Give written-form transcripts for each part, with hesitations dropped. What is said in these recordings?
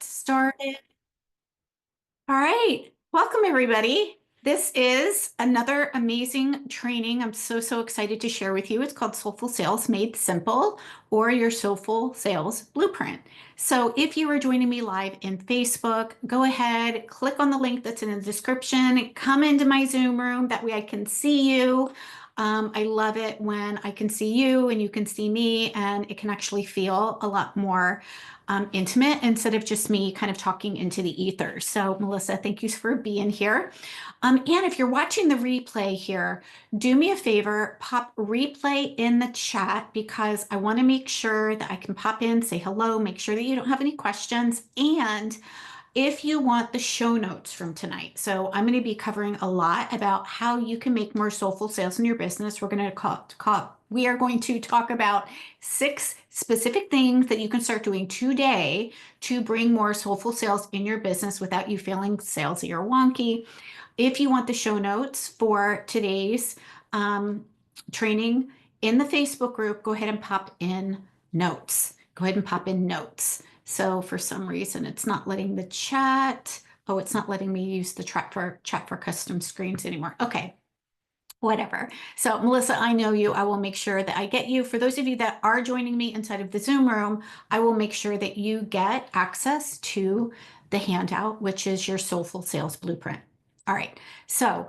Started. All right. Welcome, everybody. This is another amazing training I'm so excited to share with you. It's called Soulful Sales Made Simple, or your Soulful Sales Blueprint. So if you are joining me live in Facebook, go ahead, click on the link that's in the description, come into my Zoom room. That way I can see you. I love it when I can see you and you can see me, and it can actually feel a lot more intimate instead of just me kind of talking into the ether. So, Melissa, thank you for being here. And if you're watching the replay here, do me a favor, pop replay in the chat, because I want to make sure that I can pop in, say hello, make sure that you don't have any questions. And if you want the show notes from tonight. So I'm going to be covering a lot about how you can make more soulful sales in your business. We are going to talk about 6 specific things that you can start doing today to bring more soulful sales in your business without you feeling salesy or wonky. If you want the show notes for today's training in the Facebook group, go ahead and pop in notes. Go ahead and pop in notes. So for some reason, it's not letting the chat. Oh, it's not letting me use the chat for custom screens anymore. Okay, whatever. So Melissa, I know you. I will make sure that I get you. For those of you that are joining me inside of the Zoom room, I will make sure that you get access to the handout, which is your Soulful Sales Blueprint. All right. So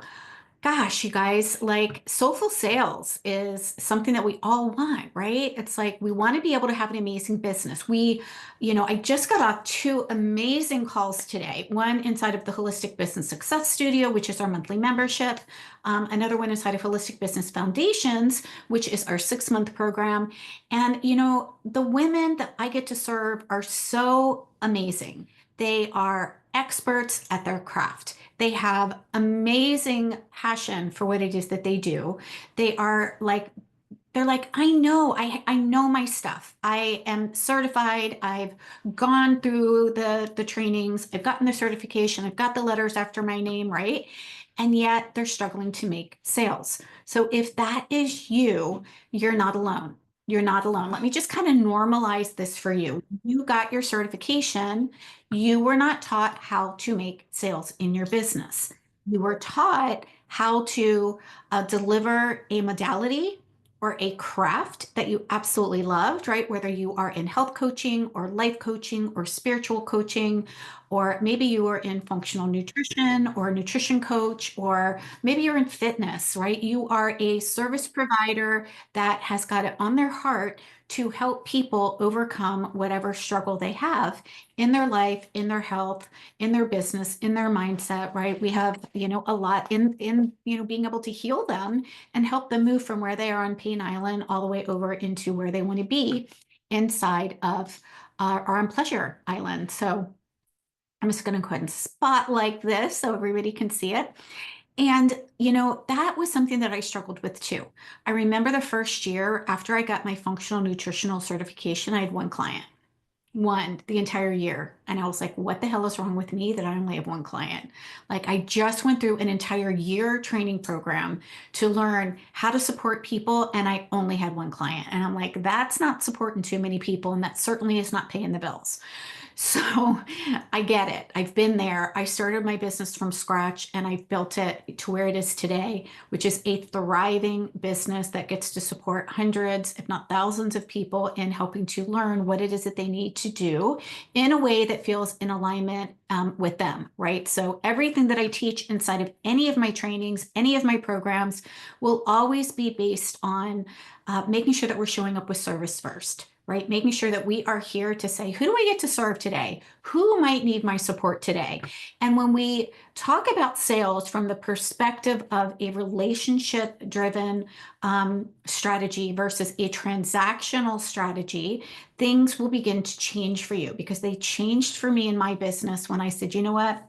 gosh, you guys, like soulful sales is something that we all want, right? It's like we want to be able to have an amazing business. I just got off 2 amazing calls today. One inside of the Holistic Business Success Studio, which is our monthly membership. Another one inside of Holistic Business Foundations, which is our 6-month program. And, the women that I get to serve are so amazing. They are experts at their craft. They have amazing passion for what it is that they do. They're like, I know my stuff. I am certified. I've gone through the trainings. I've gotten the certification. I've got the letters after my name, right? And yet they're struggling to make sales. So if that is you, you're not alone. You're not alone. Let me just kind of normalize this for you. You got your certification. You were not taught how to make sales in your business. You were taught how to deliver a modality or a craft that you absolutely loved, right? Whether you are in health coaching or life coaching or spiritual coaching, or maybe you are in functional nutrition or a nutrition coach, or maybe you're in fitness, right? You are a service provider that has got it on their heart to help people overcome whatever struggle they have in their life, in their health, in their business, in their mindset, right? We have, a lot in being able to heal them and help them move from where they are on Pain Island all the way over into where they want to be inside of or on Pleasure Island. So I'm just going to go ahead and spotlight this so everybody can see it. And, that was something that I struggled with too. I remember the first year after I got my functional nutritional certification, I had 1 client. One the entire year. And I was like, what the hell is wrong with me that I only have 1 client? Like, I just went through an entire year training program to learn how to support people, and I only had 1 client. And I'm like, that's not supporting too many people, and that certainly is not paying the bills. So I get it. I've been there. I started my business from scratch and I've built it to where it is today, which is a thriving business that gets to support hundreds, if not thousands of people in helping to learn what it is that they need to do in a way that feels in alignment with them, right? So everything that I teach inside of any of my trainings, any of my programs will always be based on making sure that we're showing up with service first, right? Making sure that we are here to say, who do I get to serve today? Who might need my support today? And when we talk about sales from the perspective of a relationship-driven strategy versus a transactional strategy, things will begin to change for you, because they changed for me in my business when I said, you know what?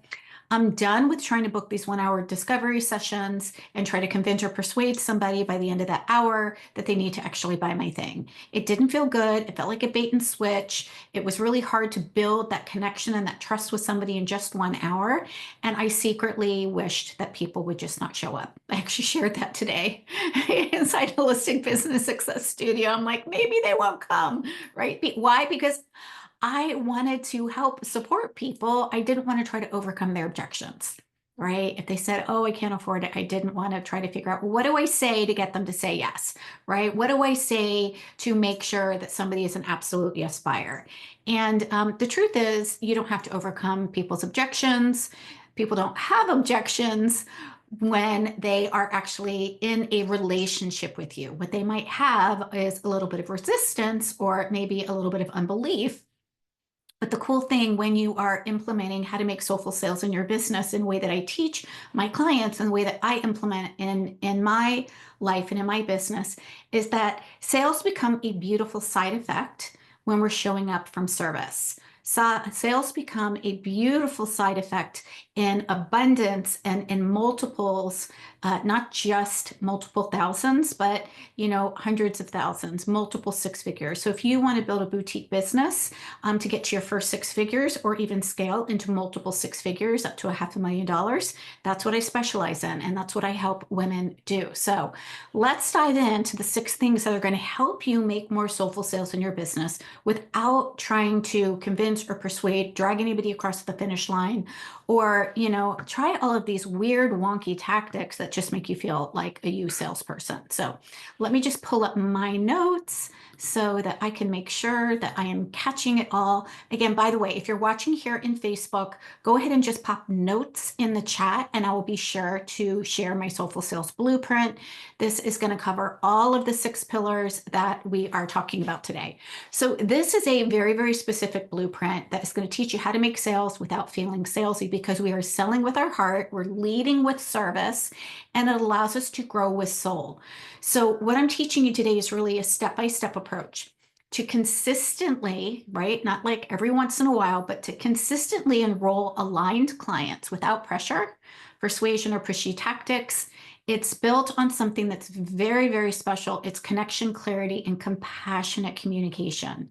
I'm done with trying to book these 1-hour discovery sessions and try to convince or persuade somebody by the end of that hour that they need to actually buy my thing. It didn't feel good. It felt like a bait and switch. It was really hard to build that connection and that trust with somebody in just 1 hour. And I secretly wished that people would just not show up. I actually shared that today inside Holistic Business Success Studio. I'm like, maybe they won't come, right? Why? Because I wanted to help support people. I didn't want to try to overcome their objections, right? If they said, oh, I can't afford it, I didn't want to try to figure out, what do I say to get them to say yes, right? What do I say to make sure that somebody is an absolute yes buyer? And the truth is, you don't have to overcome people's objections. People don't have objections when they are actually in a relationship with you. What they might have is a little bit of resistance or maybe a little bit of unbelief. But the cool thing when you are implementing how to make soulful sales in your business in the way that I teach my clients and the way that I implement in my life and in my business is that sales become a beautiful side effect when we're showing up from service. So sales become a beautiful side effect in abundance and in multiples, not just multiple thousands, but hundreds of thousands, multiple six figures. So if you want to build a boutique business, to get to your first six figures or even scale into multiple six figures up to $500,000. That's what I specialize in, and that's what I help women do. So let's dive into the 6 things that are going to help you make more soulful sales in your business without trying to convince or persuade, drag anybody across the finish line, or try all of these weird, wonky tactics that just make you feel like a you salesperson. So let me just pull up my notes so that I can make sure that I am catching it all. Again, by the way, if you're watching here in Facebook, go ahead and just pop notes in the chat and I will be sure to share my Soulful Sales Blueprint. This is going to cover all of the 6 pillars that we are talking about today. So this is a very, very specific blueprint that is going to teach you how to make sales without feeling salesy, because we are selling with our heart, we're leading with service, and it allows us to grow with soul. So what I'm teaching you today is really a step-by-step approach to consistently, right? Not like every once in a while, but to consistently enroll aligned clients without pressure, persuasion, or pushy tactics. It's built on something that's very, very special. It's connection, clarity, and compassionate communication.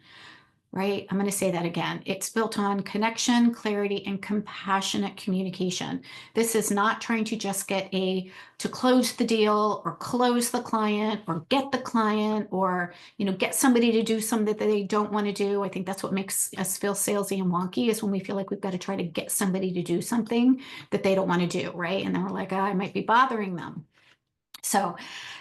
Right? I'm going to say that again. It's built on connection, clarity, and compassionate communication. This is not trying to just to close the deal or close the client or get the client or, get somebody to do something that they don't want to do. I think that's what makes us feel salesy and wonky, is when we feel like we've got to try to get somebody to do something that they don't want to do, right? And then we're like, I might be bothering them. So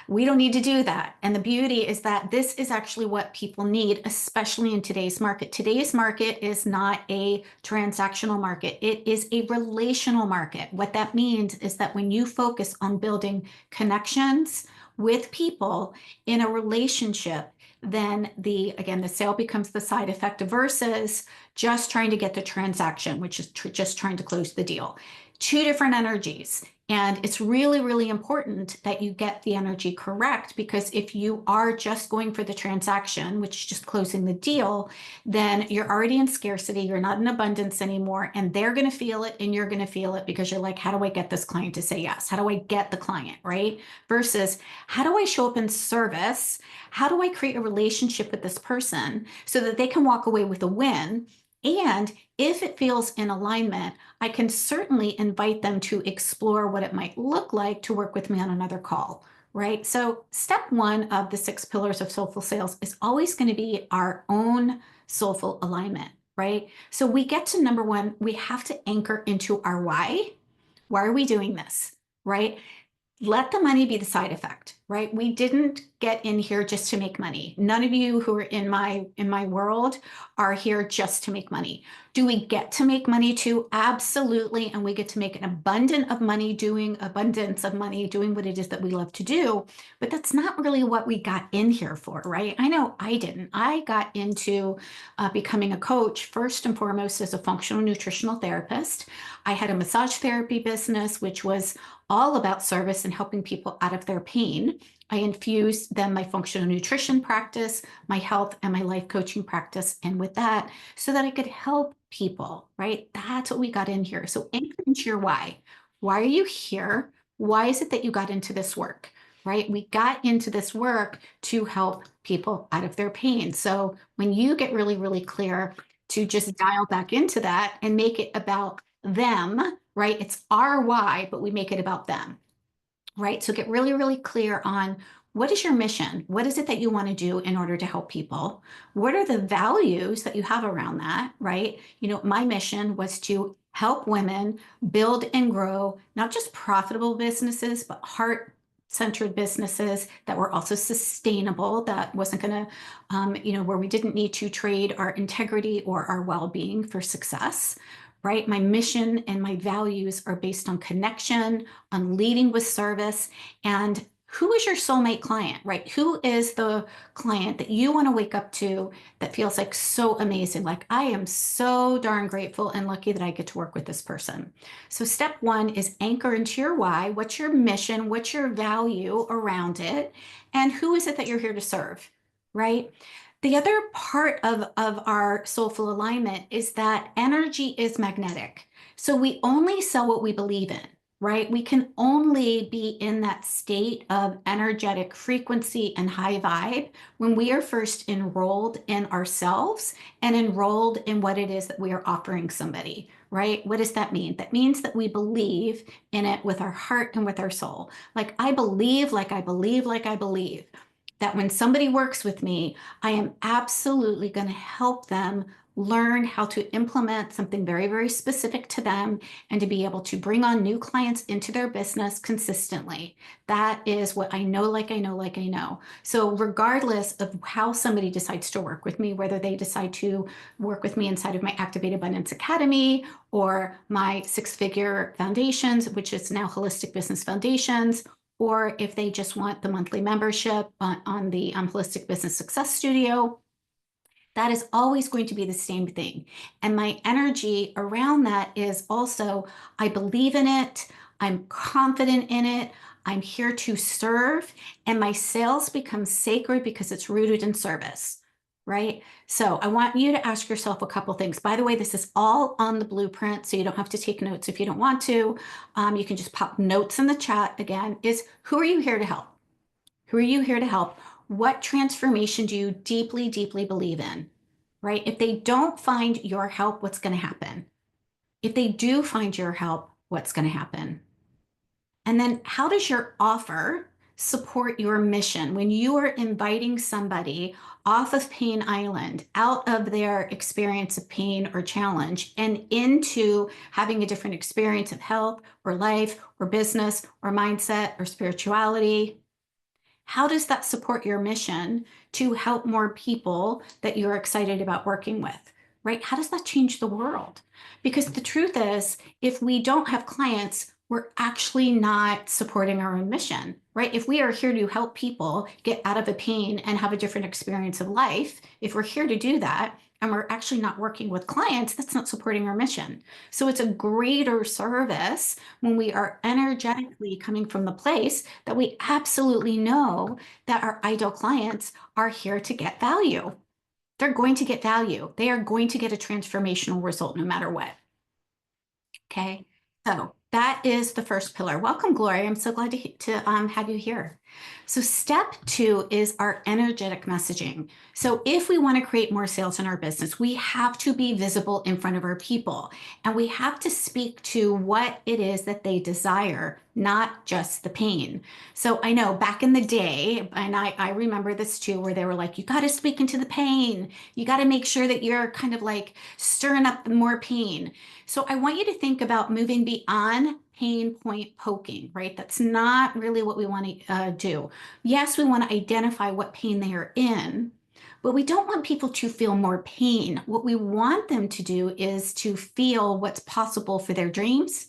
we don't need to do that. And the beauty is that this is actually what people need, especially in today's market. Today's market is not a transactional market. It is a relational market. What that means is that when you focus on building connections with people in a relationship, then the sale becomes the side effect versus just trying to get the transaction, which is just trying to close the deal. 2 different energies. And it's really, really important that you get the energy correct, because if you are just going for the transaction, which is just closing the deal, then you're already in scarcity. You're not in abundance anymore. And they're going to feel it and you're going to feel it, because you're like, how do I get this client to say yes? How do I get the client, right? Versus, how do I show up in service? How do I create a relationship with this person so that they can walk away with a win? And if it feels in alignment, I can certainly invite them to explore what it might look like to work with me on another call, right? So step 1 of the 6 pillars of soulful sales is always going to be our own soulful alignment, right? So we get to number 1, we have to anchor into our why. Why are we doing this, right? Let the money be the side effect, right? We didn't get in here just to make money. None of you who are in my world are here just to make money. Do we get to make money too? Absolutely. And we get to make an abundance of money doing what it is that we love to do. But that's not really what we got in here for, right? I know I didn't. I got into becoming a coach first and foremost as a functional nutritional therapist. I had a massage therapy business, which was all about service and helping people out of their pain. I infused then my functional nutrition practice, my health, and my life coaching practice. And with that, so that I could help people, right? That's what we got in here. So anchor into your why. Why are you here? Why is it that you got into this work, right? We got into this work to help people out of their pain. So when you get really, really clear to just dial back into that and make it about them, right? It's our why, but we make it about them, right? So get really, really clear on what is your mission? What is it that you want to do in order to help people? What are the values that you have around that, right? My mission was to help women build and grow not just profitable businesses, but heart-centered businesses that were also sustainable, that wasn't going to, where we didn't need to trade our integrity or our well-being for success, right? My mission and my values are based on connection, on leading with service, and who is your soulmate client, right? Who is the client that you want to wake up to that feels like so amazing? Like, I am so darn grateful and lucky that I get to work with this person. So step one is anchor into your why. What's your mission? What's your value around it? And who is it that you're here to serve, right? The other part of our soulful alignment is that energy is magnetic. So we only sell what we believe in, right? We can only be in that state of energetic frequency and high vibe when we are first enrolled in ourselves and enrolled in what it is that we are offering somebody, right? What does that mean? That means that we believe in it with our heart and with our soul. Like I believe, like I believe, like I believe that when somebody works with me, I am absolutely going to help them learn how to implement something very, very specific to them and to be able to bring on new clients into their business consistently. That is what I know, like I know, like I know. So regardless of how somebody decides to work with me, whether they decide to work with me inside of my Activate Abundance Academy or my six-figure foundations, which is now Holistic Business Foundations, or if they just want the monthly membership on the Holistic Business Success Studio, that is always going to be the same thing. And my energy around that is also, I believe in it, I'm confident in it, I'm here to serve, and my sales become sacred because it's rooted in service, right? So I want you to ask yourself a couple things. By the way, this is all on the blueprint, so you don't have to take notes if you don't want to. You can just pop notes in the chat. Again, is who are you here to help? Who are you here to help? What transformation do you deeply, deeply believe in, right? If they don't find your help, what's going to happen? If they do find your help, what's going to happen? And then how does your offer support your mission when you are inviting somebody off of Pain Island, out of their experience of pain or challenge, and into having a different experience of health or life or business or mindset or spirituality? How does that support your mission to help more people that you're excited about working with, right? How does that change the world? Because the truth is, if we don't have clients, we're actually not supporting our own mission, right? If we are here to help people get out of a pain and have a different experience of life, if we're here to do that, and we're actually not working with clients, that's not supporting our mission. So it's a greater service when we are energetically coming from the place that we absolutely know that our ideal clients are here to get value. They're going to get value. They are going to get a transformational result no matter what. Okay, so that is the first pillar. Welcome, Gloria. I'm so glad to have you here. So step two is our energetic messaging. So if we want to create more sales in our business, we have to be visible in front of our people, and we have to speak to what it is that they desire, not just the pain. So I know back in the day, and I remember this too, where they were like, you got to speak into the pain. You got to make sure that you're kind of like stirring up more pain. So I want you to think about moving beyond pain point poking, right? That's not really what we want to do. Yes, we want to identify what pain they are in, but we don't want people to feel more pain. What we want them to do is to feel what's possible for their dreams,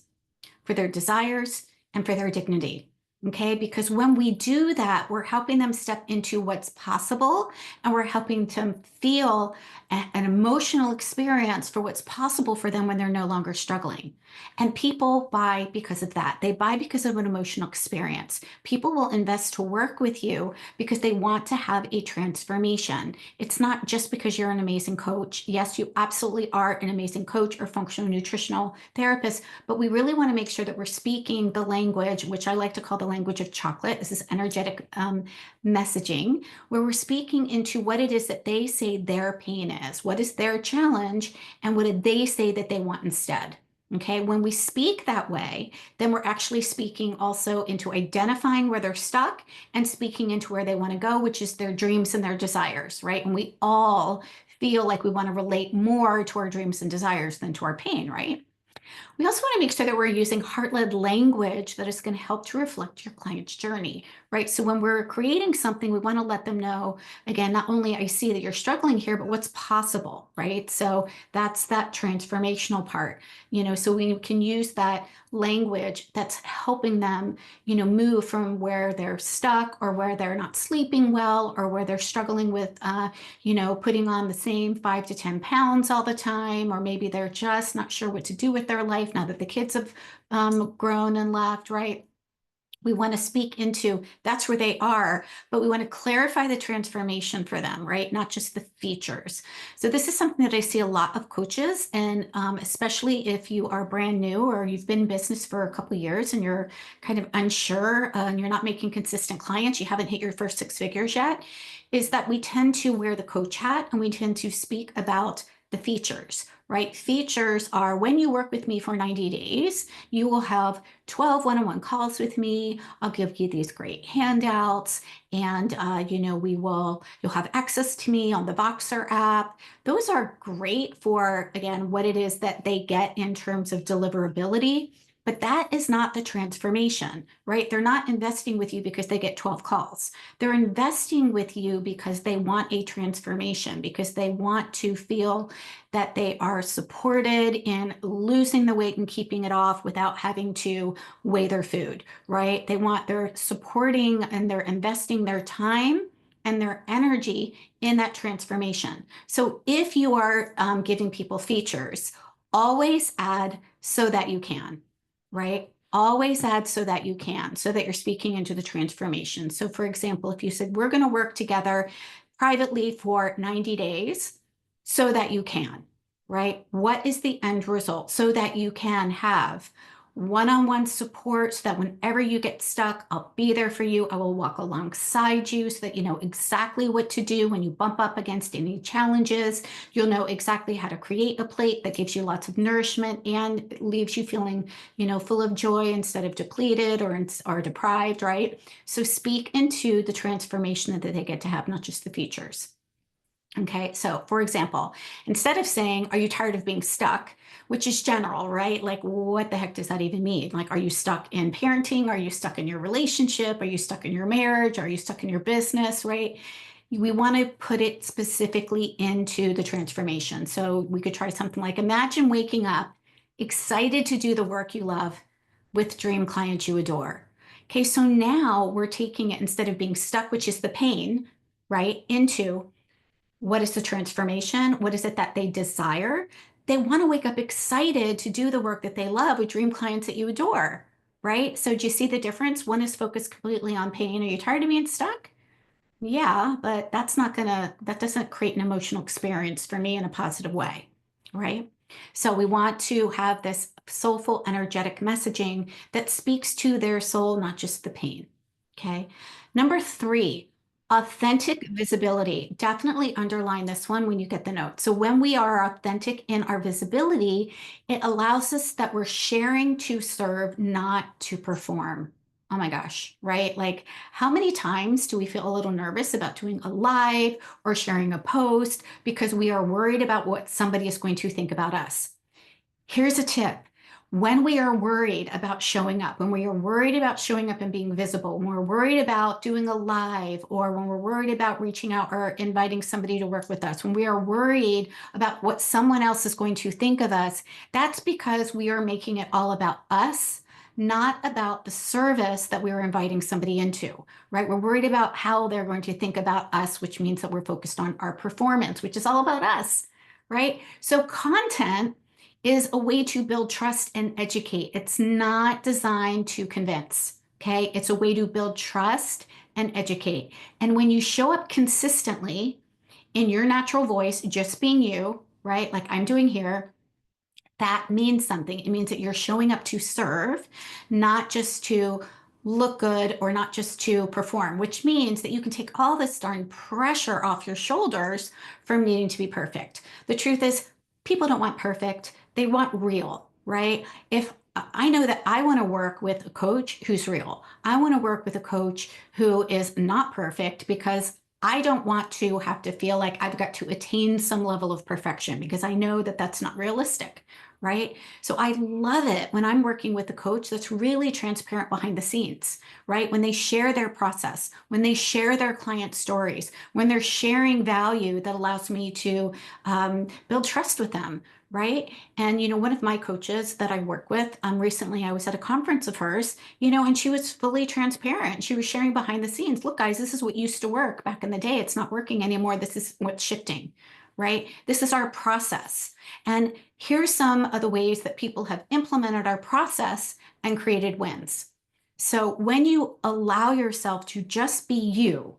for their desires, and for their dignity. Okay, because when we do that, we're helping them step into what's possible, and we're helping them feel an emotional experience for what's possible for them when they're no longer struggling. And people buy because of that. They buy because of an emotional experience. People will invest to work with you because they want to have a transformation. It's not just because you're an amazing coach. Yes, you absolutely are an amazing coach or functional nutritional therapist, but we really want to make sure that we're speaking the language, which I like to call the language of chocolate. This is energetic messaging, where we're speaking into what it is that they say their pain is, what is their challenge, and what did they say that they want instead. Okay, when we speak that way, then we're actually speaking also into identifying where they're stuck and speaking into where they want to go, which is their dreams and their desires, right? And we all feel like we want to relate more to our dreams and desires than to our pain, right? We also want to make sure that we're using heart-led language that is going to help to reflect your client's journey, right? So when we're creating something, we want to let them know, again, not only I see that you're struggling here, but what's possible, right? So that's that transformational part, so we can use that language that's helping them, move from where they're stuck or where they're not sleeping well or where they're struggling with, putting on the same 5 to 10 pounds all the time, or maybe they're just not sure what to do with their life now that the kids have grown and left, right? We want to speak into that's where they are, but we want to clarify the transformation for them, right? Not just the features. So this is something that I see a lot of coaches, and especially if you are brand new or you've been in business for a couple of years and you're kind of unsure and you're not making consistent clients, you haven't hit your first 6 figures yet, is that we tend to wear the coach hat and we tend to speak about the features, right? Features are when you work with me for 90 days, you will have 12 one-on-one calls with me. I'll give you these great handouts, and you'll have access to me on the Voxer app. Those are great for, again, what it is that they get in terms of deliverability. But that is not the transformation, right? They're not investing with you because they get 12 calls. They're investing with you because they want a transformation, because they want to feel that they are supported in losing the weight and keeping it off without having to weigh their food, right? They're supporting and they're investing their time and their energy in that transformation. So if you are giving people features, always add so that you can, right? Always add so that you can, so that you're speaking into the transformation. So for example, if you said, we're going to work together privately for 90 days so that you can, right? What is the end result? So that you can have one-on-one support, so that whenever you get stuck, I'll be there for you. I will walk alongside you so that you know exactly what to do when you bump up against any challenges. You'll know exactly how to create a plate that gives you lots of nourishment and leaves you feeling, full of joy instead of depleted or deprived, right? So speak into the transformation that they get to have, not just the features. Okay, so for example, instead of saying, are you tired of being stuck? Which is general, right? Like, what the heck does that even mean? Like, are you stuck in parenting? Are you stuck in your relationship? Are you stuck in your marriage? Are you stuck in your business, right? We want to put it specifically into the transformation. So we could try something like, imagine waking up excited to do the work you love with dream clients you adore. Okay, so now we're taking it, instead of being stuck, which is the pain, right, into what is the transformation? What is it that they desire? They want to wake up excited to do the work that they love with dream clients that you adore, right? So do you see the difference? One is focused completely on pain. Are you tired of being stuck? Yeah, but that doesn't create an emotional experience for me in a positive way, right? So we want to have this soulful, energetic messaging that speaks to their soul, not just the pain. Okay. Number 3, authentic visibility. Definitely underline this one when you get the note. So when we are authentic in our visibility, it allows us that we're sharing to serve, not to perform. Oh my gosh, right? Like, how many times do we feel a little nervous about doing a live or sharing a post because we are worried about what somebody is going to think about us? Here's a tip. When we are worried about showing up, when we are worried about showing up and being visible, when we're worried about doing a live, or when we're worried about reaching out or inviting somebody to work with us, when we are worried about what someone else is going to think of us, that's because we are making it all about us, not about the service that we're inviting somebody into, right? We're worried about how they're going to think about us, which means that we're focused on our performance, which is all about us, right? So content is a way to build trust and educate. It's not designed to convince, okay? It's a way to build trust and educate. And when you show up consistently in your natural voice, just being you, right? Like I'm doing here, that means something. It means that you're showing up to serve, not just to look good or not just to perform, which means that you can take all this darn pressure off your shoulders from needing to be perfect. The truth is, people don't want perfect. They want real, right? If I know that I want to work with a coach who's real, I want to work with a coach who is not perfect because I don't want to have to feel like I've got to attain some level of perfection because I know that that's not realistic, right? So I love it when I'm working with a coach that's really transparent behind the scenes, right? When they share their process, when they share their client stories, when they're sharing value that allows me to build trust with them, right? And, one of my coaches that I work with, recently I was at a conference of hers, and she was fully transparent. She was sharing behind the scenes. Look, guys, this is what used to work back in the day. It's not working anymore. This is what's shifting, right? This is our process. And here's some of the ways that people have implemented our process and created wins. So when you allow yourself to just be you,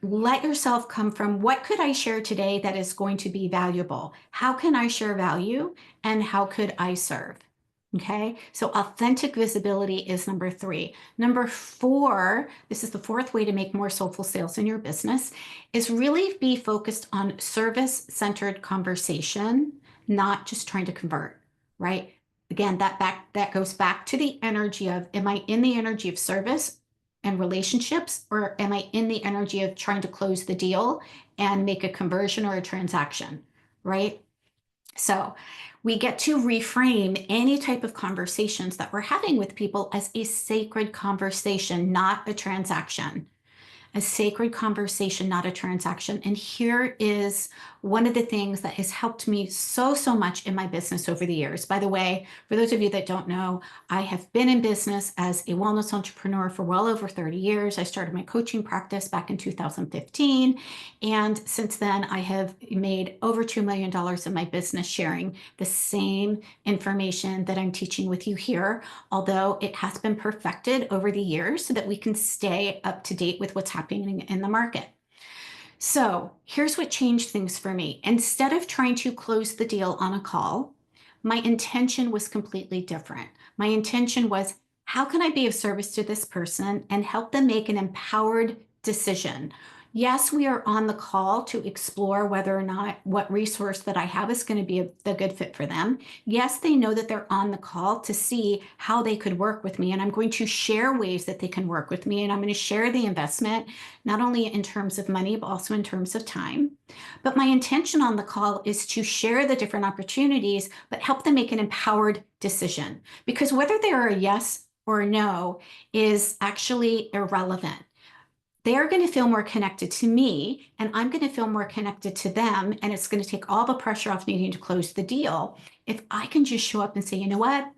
let yourself come from what could I share today that is going to be valuable? How can I share value? And how could I serve? Okay, so authentic visibility is number 3. Number 4, this is the 4th way to make more soulful sales in your business, is really be focused on service-centered conversation, not just trying to convert, right? Again, that goes back to the energy of, am I in the energy of service and relationships, or am I in the energy of trying to close the deal and make a conversion or a transaction, right? So we get to reframe any type of conversations that we're having with people as a sacred conversation, not a transaction. A sacred conversation, not a transaction. And here is one of the things that has helped me so, so much in my business over the years. By the way, for those of you that don't know, I have been in business as a wellness entrepreneur for well over 30 years. I started my coaching practice back in 2015. And since then, I have made over $2 million in my business sharing the same information that I'm teaching with you here, although it has been perfected over the years so that we can stay up to date with what's happening in the market. So here's what changed things for me. Instead of trying to close the deal on a call, my intention was completely different. My intention was, how can I be of service to this person and help them make an empowered decision? Yes, we are on the call to explore whether or not what resource that I have is going to be a good fit for them. Yes, they know that they're on the call to see how they could work with me, and I'm going to share ways that they can work with me, and I'm going to share the investment, not only in terms of money, but also in terms of time. But my intention on the call is to share the different opportunities, but help them make an empowered decision. Because whether they are a yes or a no is actually irrelevant. They're going to feel more connected to me, and I'm going to feel more connected to them, and it's going to take all the pressure off needing to close the deal if I can just show up and say, you know what?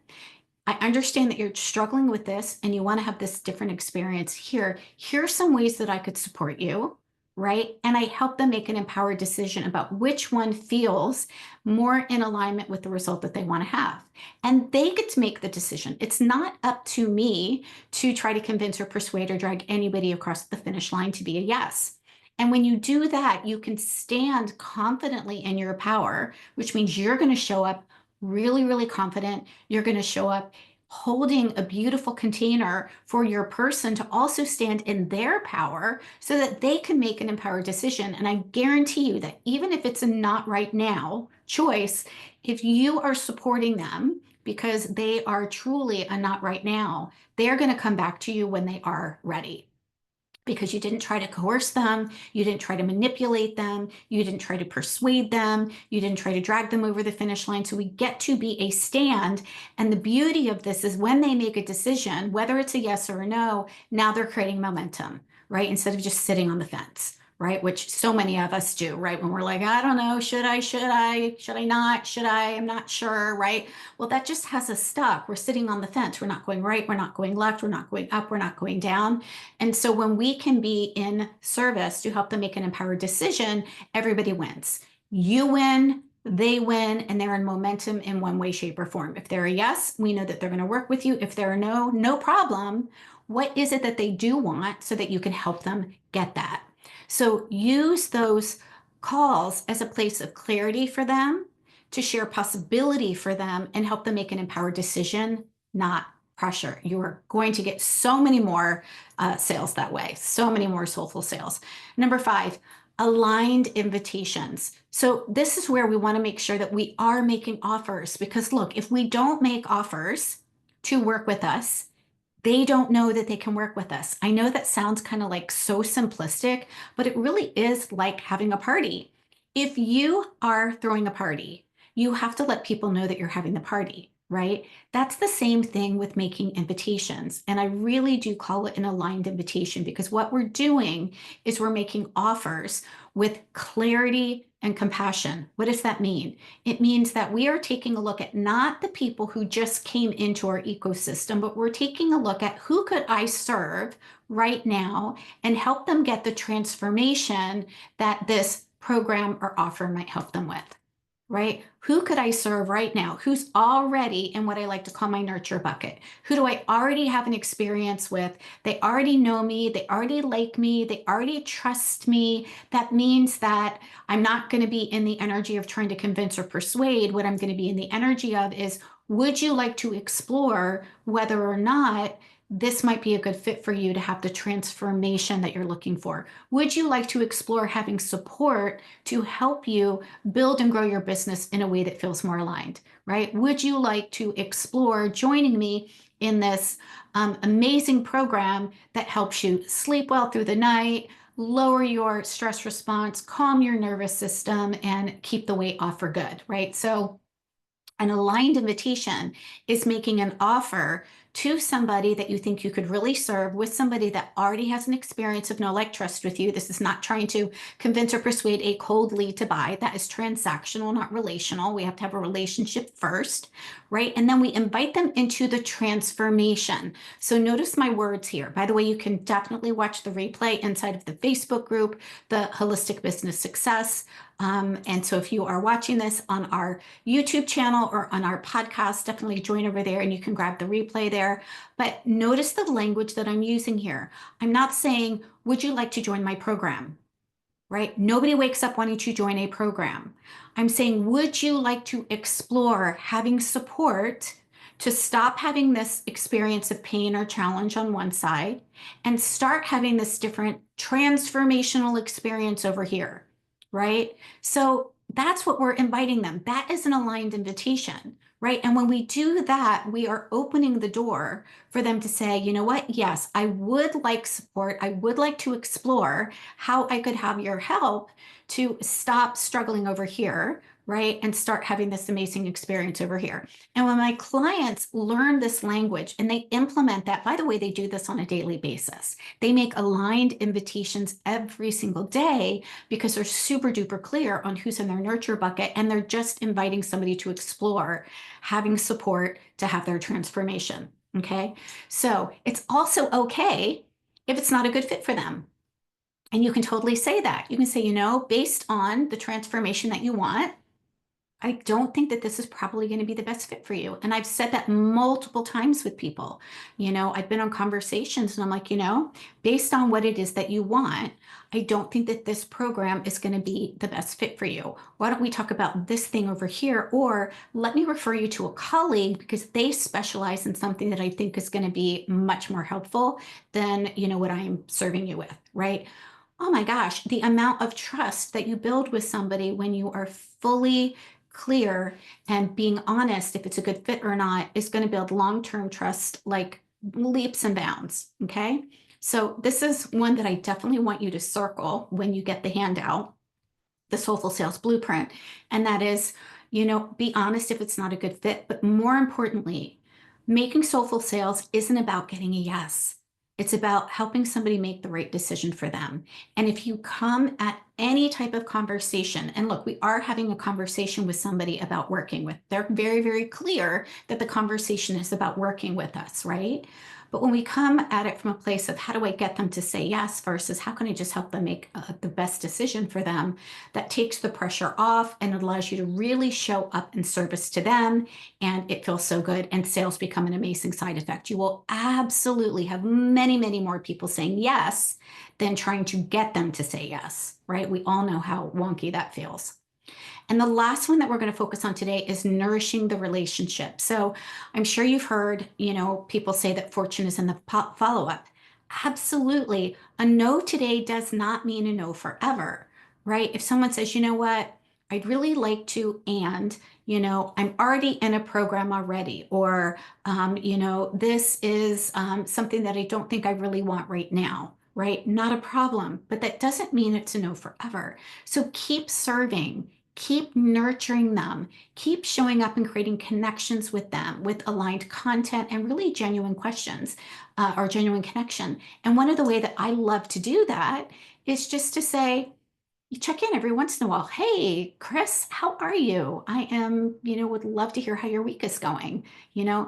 I understand that you're struggling with this and you want to have this different experience here. Here's some ways that I could support you, right? And I help them make an empowered decision about which one feels more in alignment with the result that they want to have. And they get to make the decision. It's not up to me to try to convince or persuade or drag anybody across the finish line to be a yes. And when you do that, you can stand confidently in your power, which means you're going to show up really, really confident. You're going to show up holding a beautiful container for your person to also stand in their power so that they can make an empowered decision. And I guarantee you that even if it's a not right now choice, if you are supporting them because they are truly a not right now, they're going to come back to you when they are ready, because you didn't try to coerce them, you didn't try to manipulate them, you didn't try to persuade them, you didn't try to drag them over the finish line. So we get to be a stand. And the beauty of this is when they make a decision, whether it's a yes or a no, now they're creating momentum, right? Instead of just sitting on the fence, right? Which so many of us do, right? When we're like, I don't know, should I not, I'm not sure, right? Well, that just has us stuck. We're sitting on the fence. We're not going right, we're not going left, we're not going up, we're not going down. And so when we can be in service to help them make an empowered decision, everybody wins. You win, they win, and they're in momentum in one way, shape, or form. If they're a yes, we know that they're going to work with you. If they're a no, no problem. What is it that they do want so that you can help them get that? So use those calls as a place of clarity for them, to share possibility for them, and help them make an empowered decision, not pressure. You are going to get so many more sales that way, so many more soulful sales. Number 5, aligned invitations. So this is where we want to make sure that we are making offers, because look, if we don't make offers to work with us, they don't know that they can work with us. I know that sounds kind of like so simplistic, but it really is like having a party. If you are throwing a party, you have to let people know that you're having the party, right? That's the same thing with making invitations. And I really do call it an aligned invitation, because what we're doing is we're making offers with clarity and compassion. What does that mean? It means that we are taking a look at not the people who just came into our ecosystem, but we're taking a look at who could I serve right now and help them get the transformation that this program or offer might help them with, right? Who could I serve right now? Who's already in what I like to call my nurture bucket? Who do I already have an experience with? They already know me. They already like me. They already trust me. That means that I'm not going to be in the energy of trying to convince or persuade. What I'm going to be in the energy of is, would you like to explore whether or not this might be a good fit for you to have the transformation that you're looking for? Would you like to explore having support to help you build and grow your business in a way that feels more aligned, right? Would you like to explore joining me in this amazing program that helps you sleep well through the night, lower your stress response, calm your nervous system, and keep the weight off for good, right? So an aligned invitation is making an offer to somebody that you think you could really serve, with somebody that already has an experience of know, like, trust with you. This is not trying to convince or persuade a cold lead to buy. That is transactional, not relational. We have to have a relationship first, right? And then we invite them into the transformation. So notice my words here. By the way, you can definitely watch the replay inside of the Facebook group, the Holistic Business Success. And so if you are watching this on our YouTube channel or on our podcast, definitely join over there and you can grab the replay there. But notice the language that I'm using here. I'm not saying, would you like to join my program? Right? Nobody wakes up wanting to join a program. I'm saying, would you like to explore having support to stop having this experience of pain or challenge on one side and start having this different transformational experience over here, right? So that's what we're inviting them. That is an aligned invitation, right? And when we do that, we are opening the door for them to say, you know what? Yes, I would like support. I would like to explore how I could have your help to stop struggling over here, right? And start having this amazing experience over here. And when my clients learn this language and they implement that, by the way, they do this on a daily basis. They make aligned invitations every single day because they're super duper clear on who's in their nurture bucket, and they're just inviting somebody to explore having support to have their transformation. Okay. So it's also okay if it's not a good fit for them. And you can totally say that. You can say, you know, based on the transformation that you want, I don't think that this is probably going to be the best fit for you. And I've said that multiple times with people. You know, I've been on conversations and I'm like, you know, based on what it is that you want, I don't think that this program is going to be the best fit for you. Why don't we talk about this thing over here? Or let me refer you to a colleague because they specialize in something that I think is going to be much more helpful than, you know, what I'm serving you with, right? Oh my gosh, the amount of trust that you build with somebody when you are fully clear and being honest if it's a good fit or not is going to build long-term trust like leaps and bounds. Okay. So this is one that I definitely want you to circle when you get the handout, the Soulful Sales Blueprint. And that is, you know, be honest if it's not a good fit, but more importantly, making soulful sales isn't about getting a yes. It's about helping somebody make the right decision for them. And if you come at any type of conversation, and look, we are having a conversation with somebody about working with, they're very, very clear that the conversation is about working with us, right? But when we come at it from a place of how do I get them to say yes versus how can I just help them make the best decision for them, that takes the pressure off and it allows you to really show up in service to them, and it feels so good, and sales become an amazing side effect. You will absolutely have many, many more people saying yes than trying to get them to say yes, right? We all know how wonky that feels. And the last one that we're going to focus on today is nourishing the relationship. So I'm sure you've heard, you know, people say that fortune is in the follow-up. Absolutely. A no today does not mean a no forever, right? If someone says, you know what, I'd really like to, and, I'm already in a program already, or, this is something that I don't think I really want right now, right? Not a problem, but that doesn't mean it's a no forever. So keep serving, keep nurturing them, keep showing up and creating connections with them with aligned content and really genuine questions or genuine connection. And one of the way that I love to do that is just to say, you check in every once in a while. Hey, Chris, how are you? I am, would love to hear how your week is going.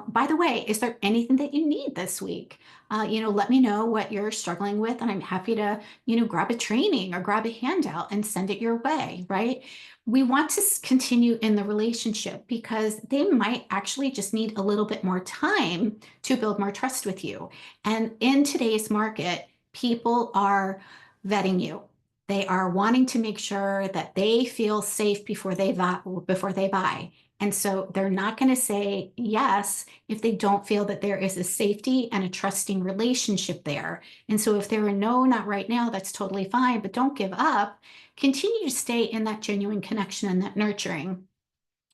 By the way, is there anything that you need this week? Let me know what you're struggling with, and I'm happy to, grab a training or grab a handout and send it your way, right? We want to continue in the relationship because they might actually just need a little bit more time to build more trust with you. And in today's market, people are vetting you. They are wanting to make sure that they feel safe before they buy. And so they're not going to say yes if they don't feel that there is a safety and a trusting relationship there. And so if they're a no, not right now, that's totally fine, but don't give up. Continue to stay in that genuine connection and that nurturing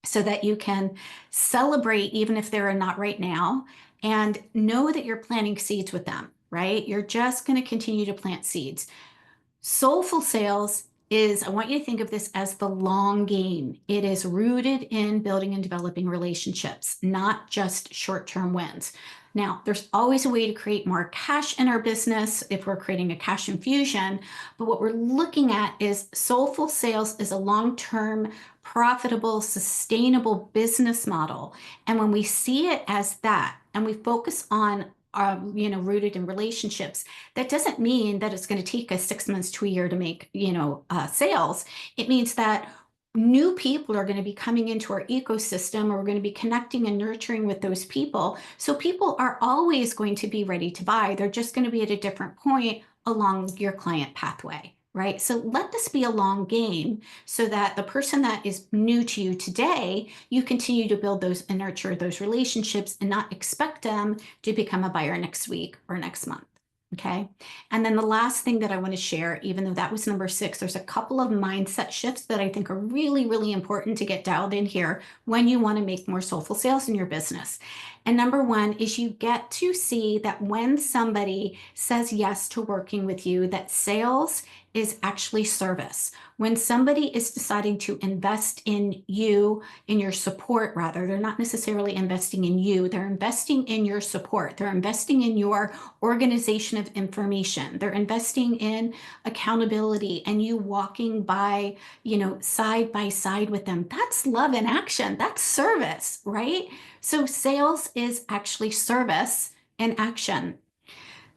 so that you can celebrate even if they're a not right now, and know that you're planting seeds with them, right? You're just going to continue to plant seeds. Soulful sales is, I want you to think of this as the long game. It is rooted in building and developing relationships, not just short-term wins. Now, there's always a way to create more cash in our business if we're creating a cash infusion, but what we're looking at is soulful sales is a long-term, profitable, sustainable business model. And when we see it as that, and we focus on rooted in relationships, that doesn't mean that it's going to take us 6 months to a year to make, sales. It means that new people are going to be coming into our ecosystem, or we're going to be connecting and nurturing with those people. So people are always going to be ready to buy. They're just going to be at a different point along your client pathway, right? So let this be a long game so that the person that is new to you today, you continue to build those and nurture those relationships and not expect them to become a buyer next week or next month. Okay. And then the last thing that I want to share, even though that was number 6, there's a couple of mindset shifts that I think are really, really important to get dialed in here when you want to make more soulful sales in your business. And number 1 is you get to see that when somebody says yes to working with you, that sales is actually service. When somebody is deciding to invest in you, in your support, rather, they're not necessarily investing in you, they're investing in your support. They're investing in your organization of information. They're investing in accountability and you walking by, side by side with them. That's love in action. That's service, right? So sales is actually service in action.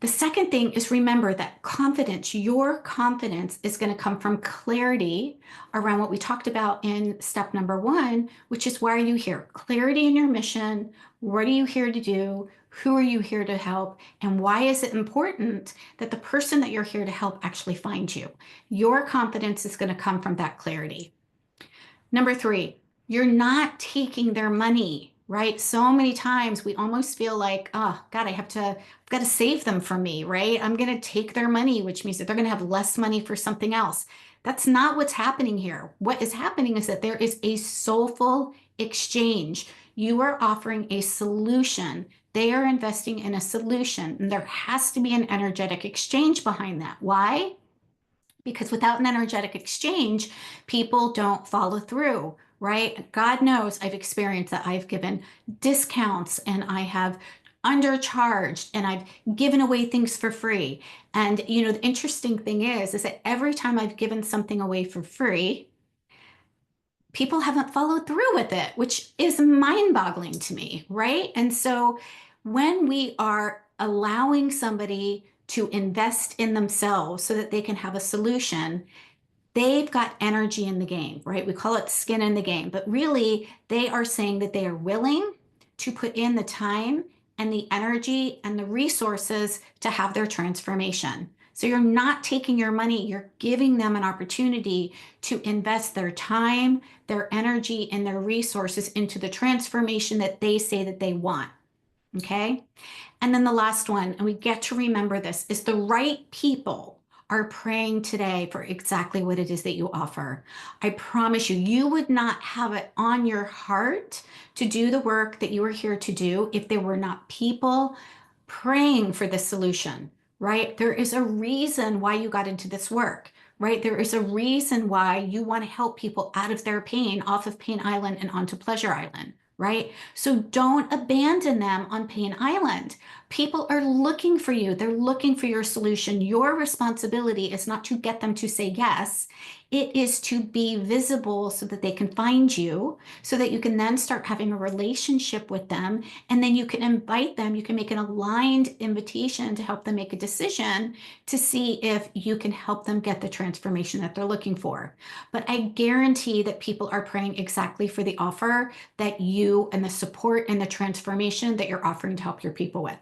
The second thing is, remember that confidence, your confidence is going to come from clarity around what we talked about in step number 1, which is, why are you here? Clarity in your mission. What are you here to do? Who are you here to help? And why is it important that the person that you're here to help actually find you? Your confidence is going to come from that clarity. Number 3, you're not taking their money, right? So many times we almost feel like, oh God, I've got to save them from me, right? I'm going to take their money, which means that they're going to have less money for something else. That's not what's happening here. What is happening is that there is a soulful exchange. You are offering a solution. They are investing in a solution, and there has to be an energetic exchange behind that. Why? Because without an energetic exchange, people don't follow through, right? God knows I've experienced that. I've given discounts and I have undercharged and I've given away things for free. And, the interesting thing is that every time I've given something away for free, people haven't followed through with it, which is mind-boggling to me, right? And so when we are allowing somebody to invest in themselves so that they can have a solution, they've got energy in the game, right? We call it skin in the game, but really they are saying that they are willing to put in the time and the energy and the resources to have their transformation. So you're not taking your money, you're giving them an opportunity to invest their time, their energy, and their resources into the transformation that they say that they want. Okay? And then the last one, and we get to remember this, is the right people are praying today for exactly what it is that you offer. I promise you, you would not have it on your heart to do the work that you are here to do if there were not people praying for the solution, right? There is a reason why you got into this work, right? There is a reason why you want to help people out of their pain, off of Pain Island and onto Pleasure Island, right? So don't abandon them on Pain Island. People are looking for you. They're looking for your solution. Your responsibility is not to get them to say yes. It is to be visible so that they can find you, so that you can then start having a relationship with them. And then you can invite them. You can make an aligned invitation to help them make a decision to see if you can help them get the transformation that they're looking for. But I guarantee that people are praying exactly for the offer that you and the support and the transformation that you're offering to help your people with.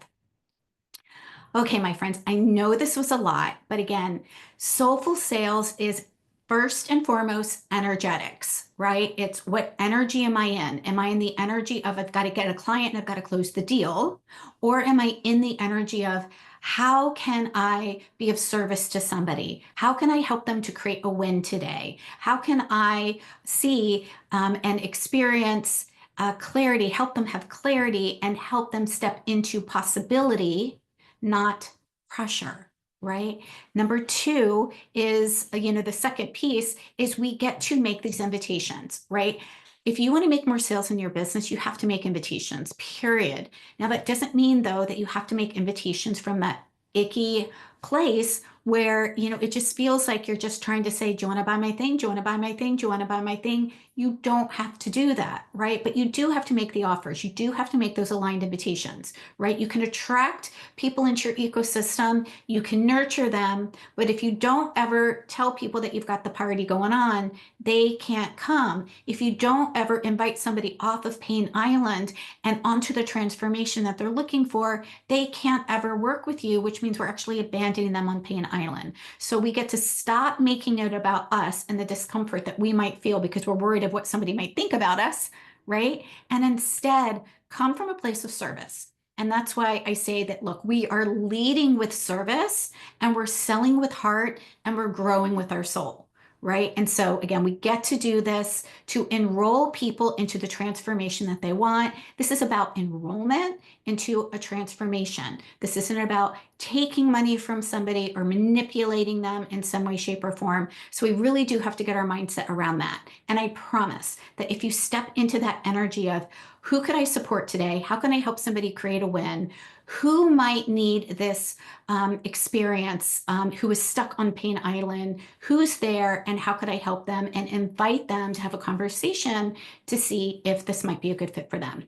Okay, my friends, I know this was a lot, but again, soulful sales is first and foremost energetics, right? It's what energy am I in? Am I in the energy of I've got to get a client and I've got to close the deal? Or am I in the energy of how can I be of service to somebody? How can I help them to create a win today? How can I see and experience clarity, help them have clarity and help them step into possibility, not pressure, right? Number two is, the second piece is we get to make these invitations, right? If you want to make more sales in your business, you have to make invitations, period. Now, that doesn't mean, though, that you have to make invitations from that icky place where, it just feels like you're just trying to say, do you want to buy my thing? Do you want to buy my thing? Do you want to buy my thing? You don't have to do that, right? But you do have to make the offers. You do have to make those aligned invitations, right? You can attract people into your ecosystem. You can nurture them. But if you don't ever tell people that you've got the party going on, they can't come. If you don't ever invite somebody off of Pain Island and onto the transformation that they're looking for, they can't ever work with you, which means we're actually abandoning them on Pain Island. So we get to stop making it about us and the discomfort that we might feel because we're worried of what somebody might think about us, right? And instead come from a place of service. And that's why I say that, look, we are leading with service and we're selling with heart and we're growing with our soul. Right. And so again, we get to do this to enroll people into the transformation that they want. This is about enrollment into a transformation. This isn't about taking money from somebody or manipulating them in some way, shape, or form. So we really do have to get our mindset around that. And I promise that if you step into that energy of who could I support today? How can I help somebody create a win? Who might need this experience, who is stuck on Pain Island, who's there, and how could I help them, and invite them to have a conversation to see if this might be a good fit for them.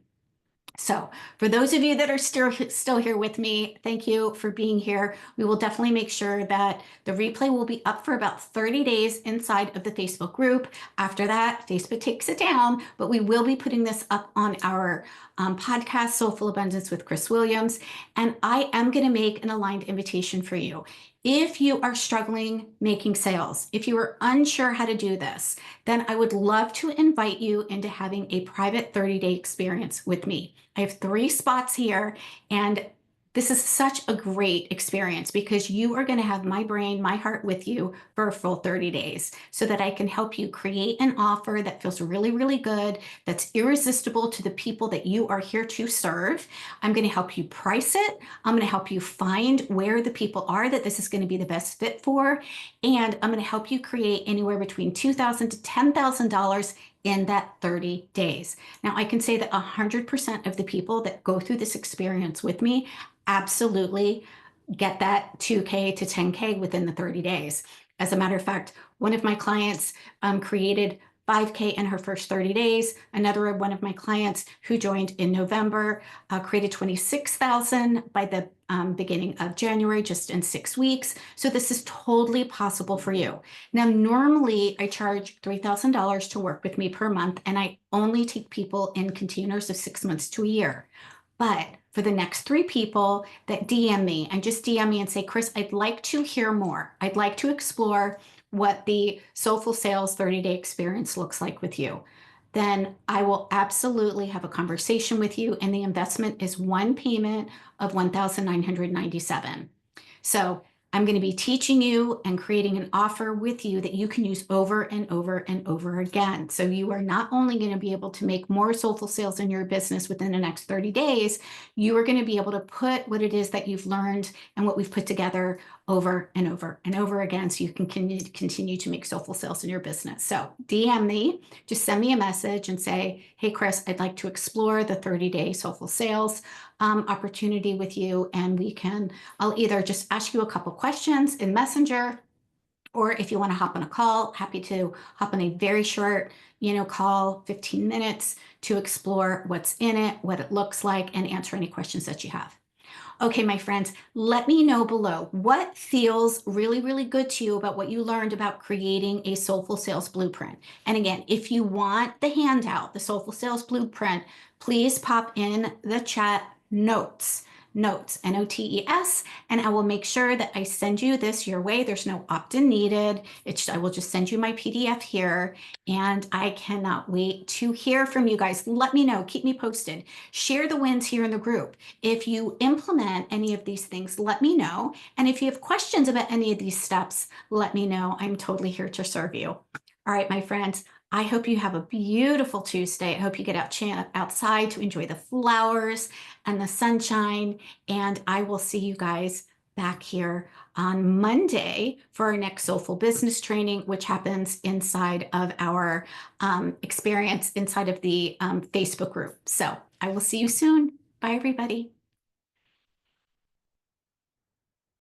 So for those of you that are still here with me, thank you for being here. We will definitely make sure that the replay will be up for about 30 days inside of the Facebook group. After that, Facebook takes it down, but we will be putting this up on our podcast, Soulful Abundance with Chris Williams. And I am going to make an aligned invitation for you. If you are struggling making sales, if you are unsure how to do this, then I would love to invite you into having a private 30-day experience with me. I have 3 spots here, and this is such a great experience because you are going to have my brain, my heart with you for a full 30 days so that I can help you create an offer that feels really, really good, that's irresistible to the people that you are here to serve. I'm going to help you price it. I'm going to help you find where the people are that this is going to be the best fit for. And I'm going to help you create anywhere between $2,000 to $10,000 in that 30 days. Now, I can say that 100% of the people that go through this experience with me absolutely get that 2K to 10K within the 30 days. As a matter of fact, one of my clients created 5K in her first 30 days. Another one of my clients who joined in November created 26,000 by the beginning of January, just in 6 weeks. So this is totally possible for you. Now, normally I charge $3,000 to work with me per month, and I only take people in containers of 6 months to a year. But for the next 3 people that DM me and just DM me and say, Chris, I'd like to hear more. I'd like to explore what the Soulful Sales 30-day experience looks like with you, then I will absolutely have a conversation with you. And the investment is one payment of $1,997. So I'm going to be teaching you and creating an offer with you that you can use over and over and over again. So you are not only going to be able to make more soulful sales in your business within the next 30 days, you are going to be able to put what it is that you've learned and what we've put together over and over and over again so you can continue to make soulful sales in your business. So DM me, just send me a message and say, hey, Chris, I'd like to explore the 30-day soulful sales opportunity with you. And I'll either just ask you a couple questions in Messenger, or if you want to hop on a call, happy to hop on a very short, call, 15 minutes to explore what's in it, what it looks like, and answer any questions that you have. Okay, my friends, let me know below what feels really, really good to you about what you learned about creating a Soulful Sales Blueprint. And again, if you want the handout, the Soulful Sales Blueprint, please pop in the chat notes, Notes, and I will make sure that I send you this your way. There's no opt-in needed. I will just send you my PDF here, and I cannot wait to hear from you guys. Let me know, keep me posted. Share the wins here in the group. If you implement any of these things, let me know. And if you have questions about any of these steps, let me know. I'm totally here to serve you. All right, my friends, I hope you have a beautiful Tuesday. I hope you get outside to enjoy the flowers and the sunshine. And I will see you guys back here on Monday for our next Soulful Business Training, which happens inside of our experience inside of the Facebook group. So I will see you soon. Bye, everybody.